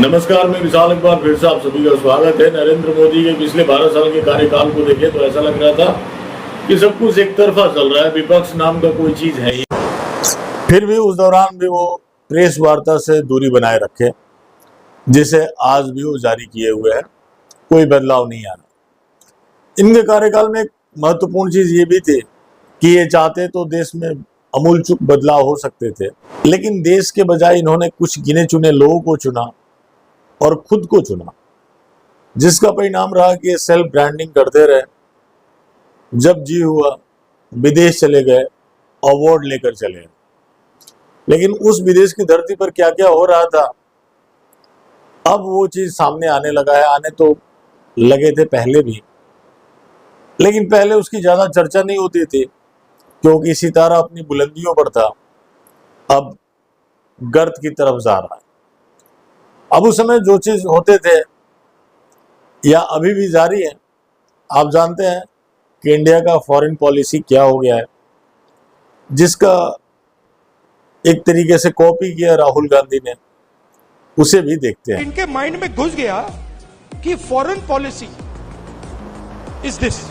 नमस्कार, मैं विशाल एक बार फिर से आप सभी का स्वागत है। नरेंद्र मोदी के पिछले 12 साल के कार्यकाल को देखें तो ऐसा लग रहा था कि सब कुछ एक तरफा चल रहा है, विपक्ष नाम का कोई चीज है ही। फिर भी उस दौरान भी वो प्रेस वार्ता से दूरी बनाए रखे, जिसे आज भी वो जारी किए हुए हैं। कोई बदलाव नहीं आ रहा। इनके कार्यकाल में एक महत्वपूर्ण चीज ये भी थी कि ये चाहते तो देश में अमूलचूल बदलाव हो सकते थे, लेकिन देश के बजाय इन्होंने कुछ गिने चुने लोगों को चुना और खुद को चुना, जिसका परिणाम रहा कि ये सेल्फ ब्रांडिंग करते रहे। जब जी हुआ विदेश चले गए, अवार्ड लेकर चले गए। लेकिन उस विदेश की धरती पर क्या क्या हो रहा था, अब वो चीज सामने आने लगा है। आने तो लगे थे पहले भी, लेकिन पहले उसकी ज्यादा चर्चा नहीं होती थी क्योंकि सितारा अपनी बुलंदियों पर था। अब गर्त की तरफ जा रहा है। अब उस समय जो चीज होते थे या अभी भी जारी है, आप जानते हैं कि इंडिया का फॉरेन पॉलिसी क्या हो गया है, जिसका एक तरीके से कॉपी किया राहुल गांधी ने। उसे भी देखते हैं। इनके माइंड में घुस गया कि फॉरेन पॉलिसी इज दिस।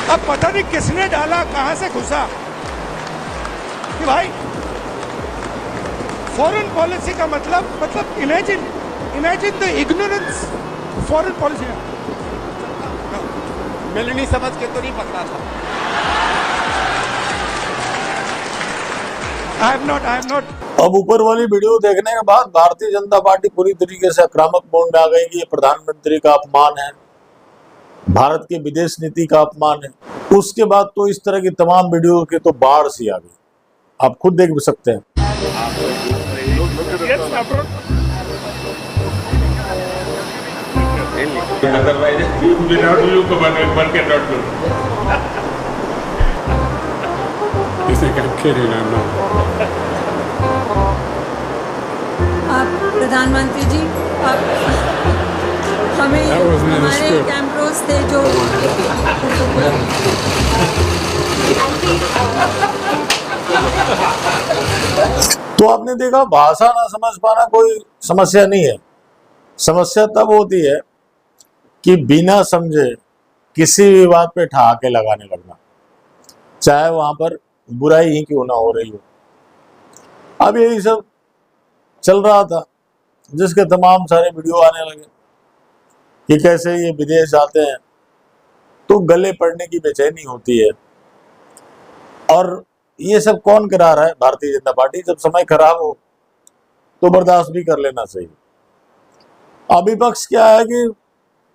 अब पता नहीं किसने डाला, कहां से घुसा कि भाई फॉरेन पॉलिसी का मतलब imagine the ignorance foreign policy. मैंने नहीं समझ के तो नहीं पकड़ा था। I have not। अब ऊपर वाली वीडियो देखने के बाद भारतीय जनता पार्टी पूरी तरीके से आक्रामक मोड में आ गई कि ये प्रधानमंत्री का अपमान है, भारत की विदेश नीति का अपमान है। उसके बाद तो इस तरह की तमाम वीडियो के तो बाढ़ सी आ गई, आप खुद देख सकते हैं। आप प्रधानमंत्री जी, आप हमें हमारे कैमरोज थे जो तो आपने देखा, भाषा ना समझ पाना कोई समस्या नहीं है। समस्या तब होती है कि बिना समझे किसी भी बात पे ठहाके लगाने लगना, चाहे वहां पर बुराई ही क्यों ना हो रही हो। अब यही सब चल रहा था, जिसके तमाम सारे वीडियो आने लगे कि कैसे ये विदेश जाते हैं तो गले पड़ने की बेचैनी होती है। और ये सब कौन करा रहा है? भारतीय जनता पार्टी। जब समय खराब हो तो बर्दाश्त भी कर लेना चाहिए। अब विपक्ष क्या है कि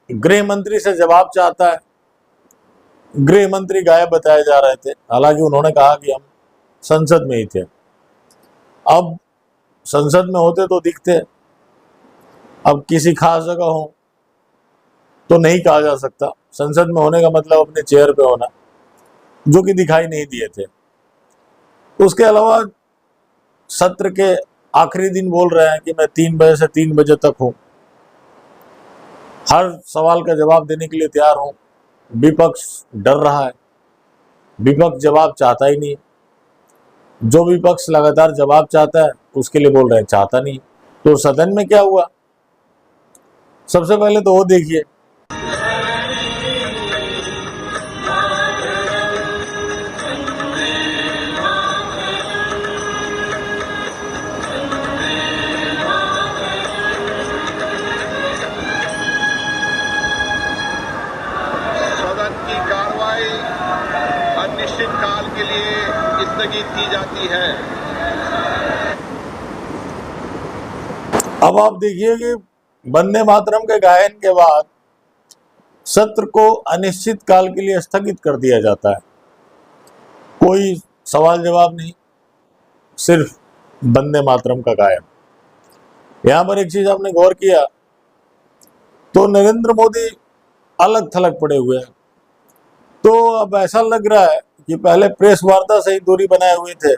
गृह मंत्री से जवाब चाहता है। गृह मंत्री गायब बताए जा रहे थे, हालांकि उन्होंने कहा कि हम संसद में ही थे। अब संसद में होते तो दिखते, अब किसी खास जगह हो तो नहीं कहा जा सकता। संसद में होने का मतलब अपने चेयर पे होना, जो कि दिखाई नहीं दिए थे। उसके अलावा सत्र के आखिरी दिन बोल रहे हैं कि मैं 3 बजे से 3 बजे तक हूं, हर सवाल का जवाब देने के लिए तैयार हूं। विपक्ष डर रहा है, विपक्ष जवाब चाहता ही नहीं। जो विपक्ष लगातार जवाब चाहता है उसके लिए बोल रहे हैं चाहता नहीं। तो सदन में क्या हुआ, सबसे पहले तो वो देखिए। अनिश्चित काल के लिए स्थगित की जाती है। अब आप देखिए कि वंदे मातरम के गायन के बाद सत्र को अनिश्चित काल के लिए स्थगित कर दिया जाता है। कोई सवाल जवाब नहीं, सिर्फ वंदे मातरम का गायन। यहां पर एक चीज आपने गौर किया तो नरेंद्र मोदी अलग थलग पड़े हुए हैं। तो अब ऐसा लग रहा है कि पहले प्रेस वार्ता से ही दूरी बनाए हुए थे,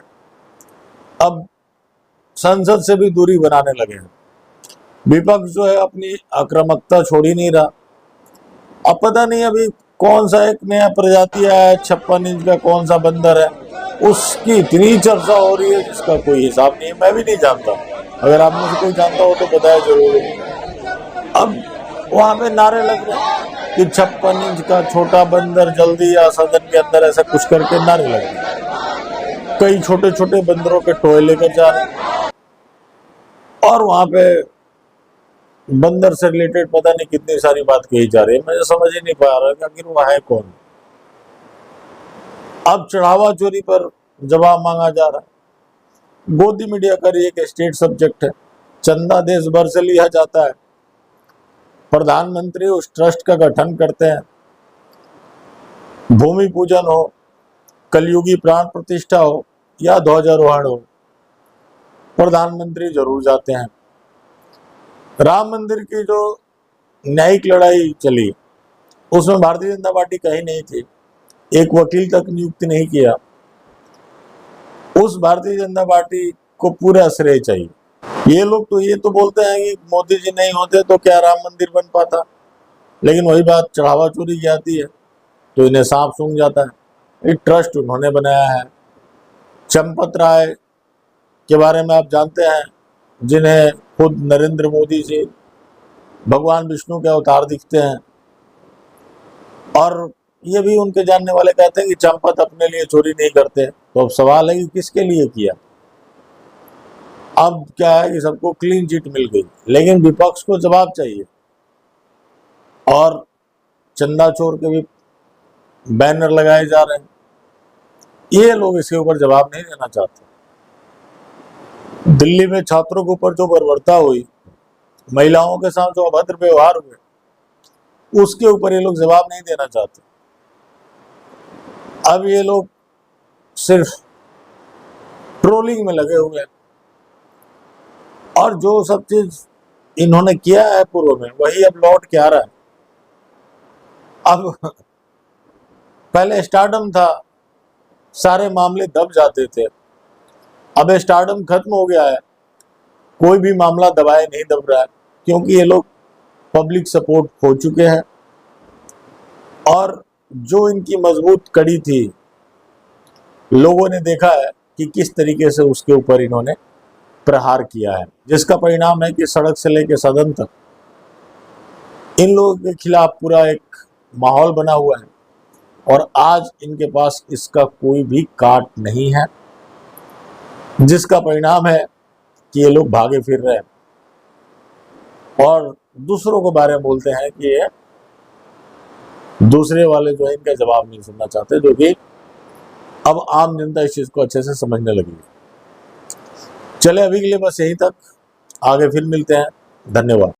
अब संसद से भी दूरी बनाने लगे हैं। विपक्ष जो है अपनी आक्रामकता छोड़ ही नहीं रहा। अब पता नहीं अभी कौन सा एक नया प्रजाति आया है 56 इंच का, कौन सा बंदर है, उसकी इतनी चर्चा हो रही है जिसका कोई हिसाब नहीं है। मैं भी नहीं जानता, अगर आप में से कोई जानता हो तो बताया जरूर। अब वहां पे नारे लग रहे हैं कि 56 इंच का छोटा बंदर जल्दी या सदन के अंदर, ऐसा कुछ करके नारे लग रहे हैं। कई छोटे छोटे बंदरों के टॉय लेकर जा रहे हैं और वहां पे बंदर से रिलेटेड पता नहीं कितनी सारी बात कही जा रही है। मुझे समझ ही नहीं पा रहा कि आखिर वो है कौन। अब चढ़ावा चोरी पर जवाब मांगा जा रहा है। गोदी मीडिया का एक स्टेट सब्जेक्ट है, चंदा देश भर से लिया जाता है, प्रधानमंत्री उस ट्रस्ट का गठन करते हैं, भूमि पूजन हो, कलयुगी प्राण प्रतिष्ठा हो या ध्वजारोहण हो, प्रधानमंत्री जरूर जाते हैं। राम मंदिर की जो न्यायिक लड़ाई चली उसमें भारतीय जनता पार्टी कहीं नहीं थी, एक वकील तक नियुक्त नहीं किया। उस भारतीय जनता पार्टी को पूरा श्रेय चाहिए। ये लोग तो ये तो बोलते हैं कि मोदी जी नहीं होते तो क्या राम मंदिर बन पाता, लेकिन वही बात चढ़ावा चोरी की आती है तो इन्हें सांप सूंघ जाता है। एक ट्रस्ट उन्होंने बनाया है। चंपत राय के बारे में आप जानते हैं, जिन्हें खुद नरेंद्र मोदी जी भगवान विष्णु के अवतार दिखते हैं, और ये भी उनके जानने वाले कहते हैं कि चंपत अपने लिए चोरी नहीं करते। तो अब सवाल है कि किसके लिए किया। अब क्या है कि सबको क्लीन चिट मिल गई, लेकिन विपक्ष को जवाब चाहिए। और चंदा चोर के भी बैनर लगाए जा रहे हैं, ये लोग इसके ऊपर जवाब नहीं देना चाहते। दिल्ली में छात्रों के ऊपर जो बर्बरता हुई, महिलाओं के साथ जो अभद्र व्यवहार हुए, उसके ऊपर ये लोग जवाब नहीं देना चाहते। अब ये लोग सिर्फ ट्रोलिंग में लगे हुए हैं, और जो सब चीज इन्होंने किया है पूर्व में वही अब लौट के आ रहा है। अब पहले स्टारडम था, सारे मामले दब जाते थे, अब स्टारडम खत्म हो गया है, कोई भी मामला दबाए नहीं दब रहा है, क्योंकि ये लोग पब्लिक सपोर्ट खो चुके हैं। और जो इनकी मजबूत कड़ी थी, लोगों ने देखा है कि किस तरीके से उसके ऊपर इन्होंने प्रहार किया है, जिसका परिणाम है कि सड़क से लेकर सदन तक इन लोगों के खिलाफ पूरा एक माहौल बना हुआ है, और आज इनके पास इसका कोई भी काट नहीं है, जिसका परिणाम है कि ये लोग भागे फिर रहे हैं और दूसरों के बारे में बोलते हैं कि ये दूसरे वाले जो है इनका जवाब नहीं सुनना चाहते, जो कि अब आम जनता इस चीज को अच्छे से समझने लगी है। चले अभी के लिए बस यहीं तक, आगे फिर मिलते हैं। धन्यवाद।